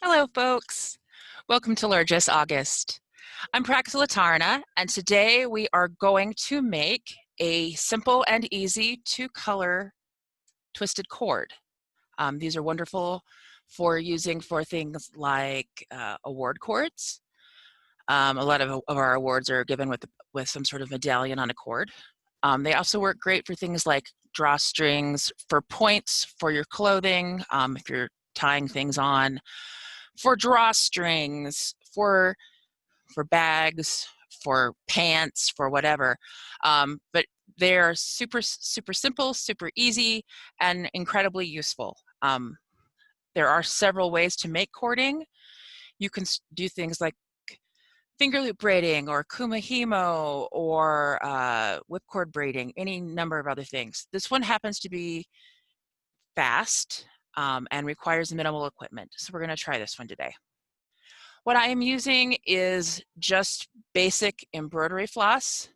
Hello, folks. Welcome to Largesse August. I'm Praxila, and today we are going to make a simple and easy two-color twisted cord. These are wonderful for using for things like award cords. A lot of our awards are given with some sort of medallion on a cord. They also work great for things like drawstrings, for points for your clothing, if you're tying things on, for drawstrings, for bags, for pants, for whatever. But they're super simple, super easy, and incredibly useful. There are several ways to make cording. You can do things like finger loop braiding or kumihimo or whipcord braiding, any number of other things. This one happens to be fast and requires minimal equipment. So we're going to try this one today. What I am using is just basic embroidery floss.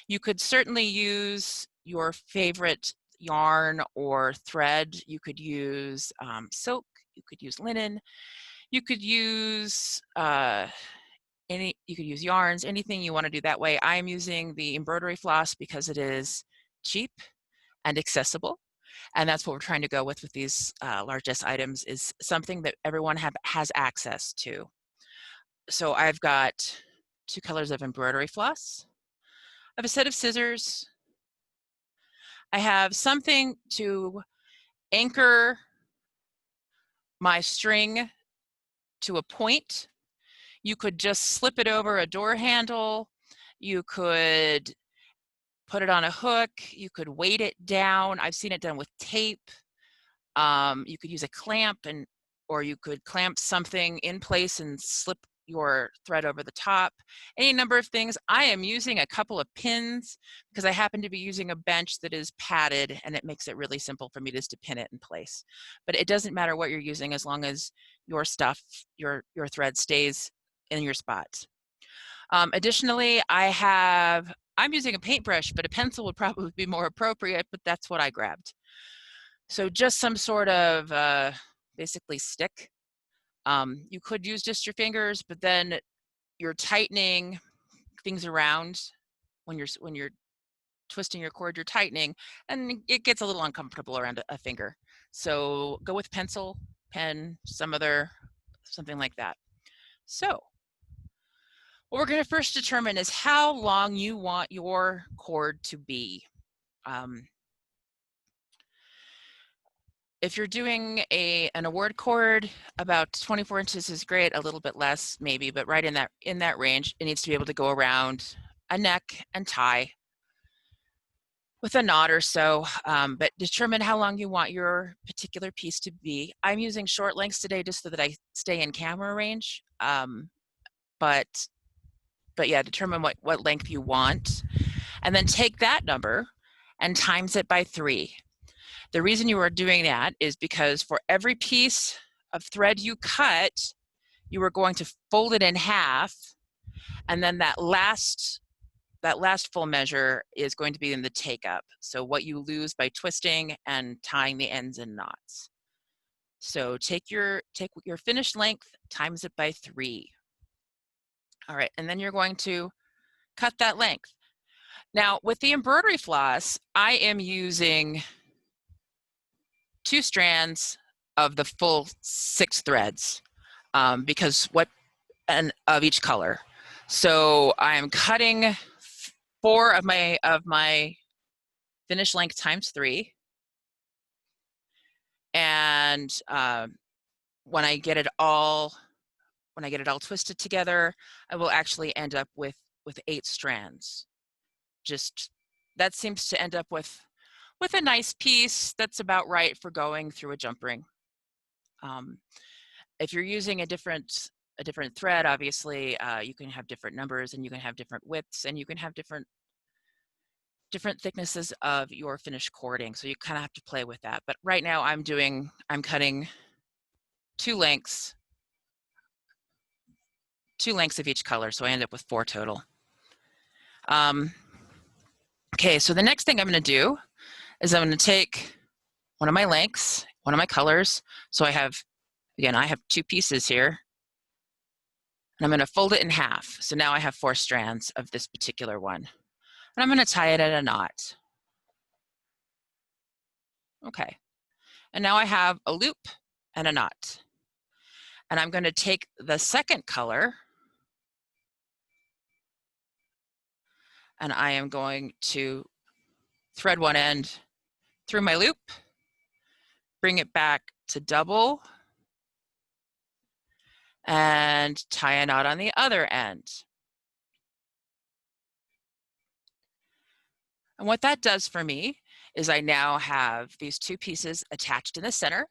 You could certainly use your favorite yarn or thread. You could use silk, you could use linen, you could use you could use yarns, anything you want to do that way. I am using the embroidery floss because it is cheap and accessible. And that's what we're trying to go with these largesse items, is something that everyone has access to. So I've got 2 colors of embroidery floss. I have a set of scissors. I have something to anchor my string to a point. You could just slip it over a door handle. You could put it on a hook. You could weight it down. I've seen it done with tape. You could use a clamp, or you could clamp something in place and slip your thread over the top. Any number of things. I am using a couple of pins because I happen to be using a bench that is padded, and it makes it really simple for me just to pin it in place. But it doesn't matter what you're using as long as your stuff, your thread stays in your spots. Additionally, I'm using a paintbrush, but a pencil would probably be more appropriate, but that's what I grabbed. So just some sort of basically stick. You could use just your fingers, but then you're tightening things around when you're twisting your cord, you're tightening, and it gets a little uncomfortable around a finger. So go with pencil, pen, something like that. So what we're going to first determine is how long you want your cord to be. If you're doing an award cord, about 24 inches is great, a little bit less maybe, but right in that range. It needs to be able to go around a neck and tie with a knot or so, but determine how long you want your particular piece to be. I'm using short lengths today just so that I stay in camera range, but yeah, determine what length you want, and then take that number and times it by 3. The reason you are doing that is because for every piece of thread you cut, you are going to fold it in half, and then that last full measure is going to be in the take up. So what you lose by twisting and tying the ends in knots. So take your finished length, times it by 3. All right, and then you're going to cut that length. Now with the embroidery floss, I am using 2 strands of the full 6 threads because of each color. So I'm cutting 4 of my finished length times 3, and when I get it all twisted together, I will actually end up with 8 strands. Just that seems to end up with a nice piece that's about right for going through a jump ring. If you're using a different thread, obviously you can have different numbers, and you can have different widths, and you can have different thicknesses of your finished cording. So you kind of have to play with that. But right now I'm cutting 2 lengths of each color, so I end up with 4 total. Okay, so the next thing I'm going to do is I'm going to take one of my lengths, one of my colors. So I have Again, I have 2 pieces here, and I'm going to fold it in half. So now I have 4 strands of this particular one. And I'm going to tie it at a knot. Okay. And now I have a loop and a knot. And I'm going to take the second color, and I am going to thread one end through my loop, bring it back to double, and tie a knot on the other end. And what that does for me is I now have these 2 pieces attached in the center,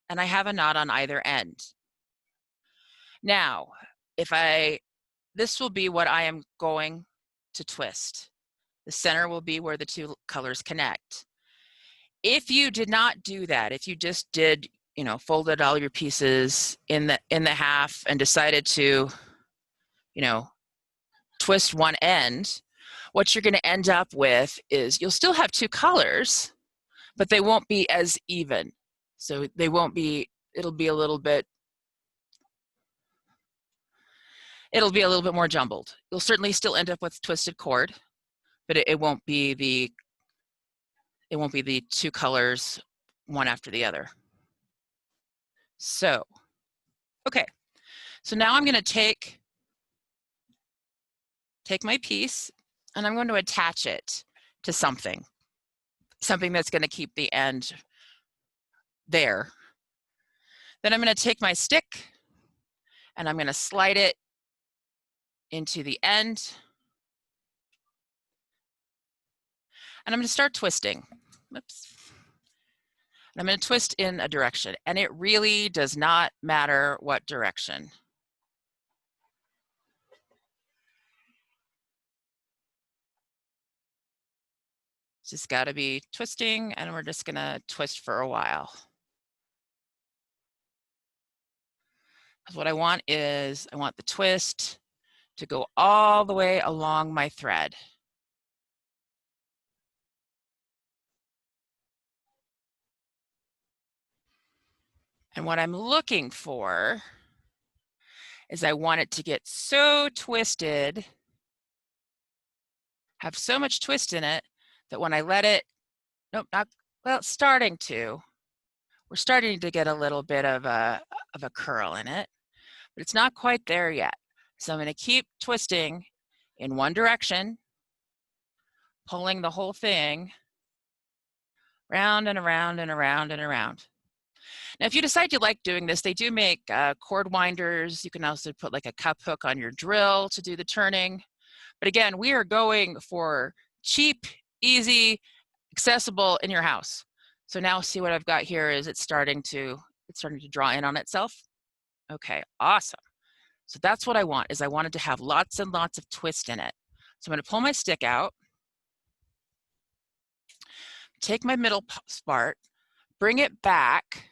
and I have a knot on either end. Now, this will be what I am going to twist. The center will be where the 2 colors connect. If you did not do that, if you just did, folded all your pieces in the half and decided to, twist one end, what you're going to end up with is you'll still have 2 colors, but they won't be as even. So they won't be, it'll be a little bit more jumbled. You'll certainly still end up with twisted cord, but it won't be the 2 colors one after the other. So, okay. So now I'm going to take my piece, and I'm going to attach it to something that's going to keep the end there. Then I'm going to take my stick, and I'm going to slide it into the end, and I'm going to start twisting. Oops. And I'm going to twist in a direction, and it really does not matter what direction. It's just got to be twisting, and we're just going to twist for a while. What I want is I want the twist to go all the way along my thread. And what I'm looking for is I want it to get so twisted, have so much twist in it, that when I let it, nope, not, well, it's starting to. We're starting to get a little bit of a curl in it, but it's not quite there yet. So I'm going to keep twisting in one direction, pulling the whole thing round and around and around and around. Now, if you decide you like doing this, they do make cord winders. You can also put like a cup hook on your drill to do the turning. But again, we are going for cheap, easy, accessible in your house. So now see what I've got here is it's starting to draw in on itself. Okay, awesome. So that's what I want, is I wanted to have lots and lots of twist in it. So I'm going to pull my stick out, take my middle part, bring it back,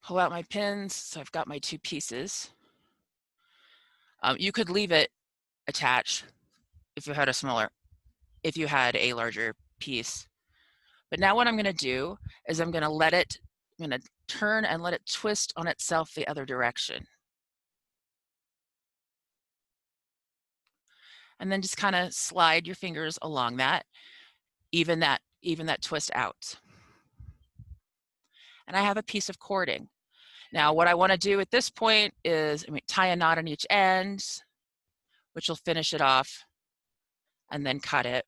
pull out my pins. So I've got my 2 pieces. You could leave it attached if you had a larger piece. But now what I'm going to do is I'm going to turn and let it twist on itself the other direction. And then just kind of slide your fingers along that, even that twist out. And I have a piece of cording. Now what I want to do at this point is tie a knot on each end, which will finish it off, and then cut it.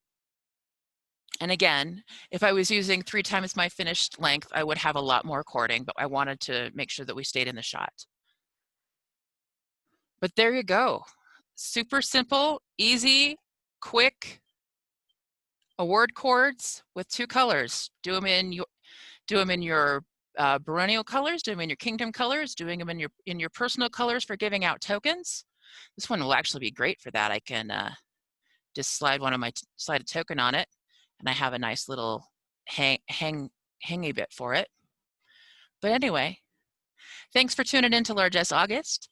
And again, if I was using 3 times my finished length, I would have a lot more cording, but I wanted to make sure that we stayed in the shot. But there you go. Super simple, easy, quick award cords with 2 colors. Do them in your baronial colors, do them in your kingdom colors, doing them in your personal colors for giving out tokens. This one will actually be great for that. I can just slide a token on it, and I have a nice little hangy bit for it. But anyway, thanks for tuning in to Largesse August.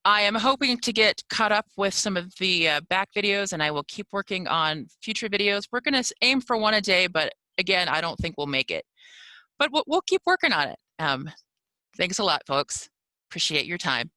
I am hoping to get caught up with some of the back videos, and I will keep working on future videos. We're going to aim for 1 a day, but again, I don't think we'll make it. but we'll keep working on it. Thanks a lot, folks. Appreciate your time.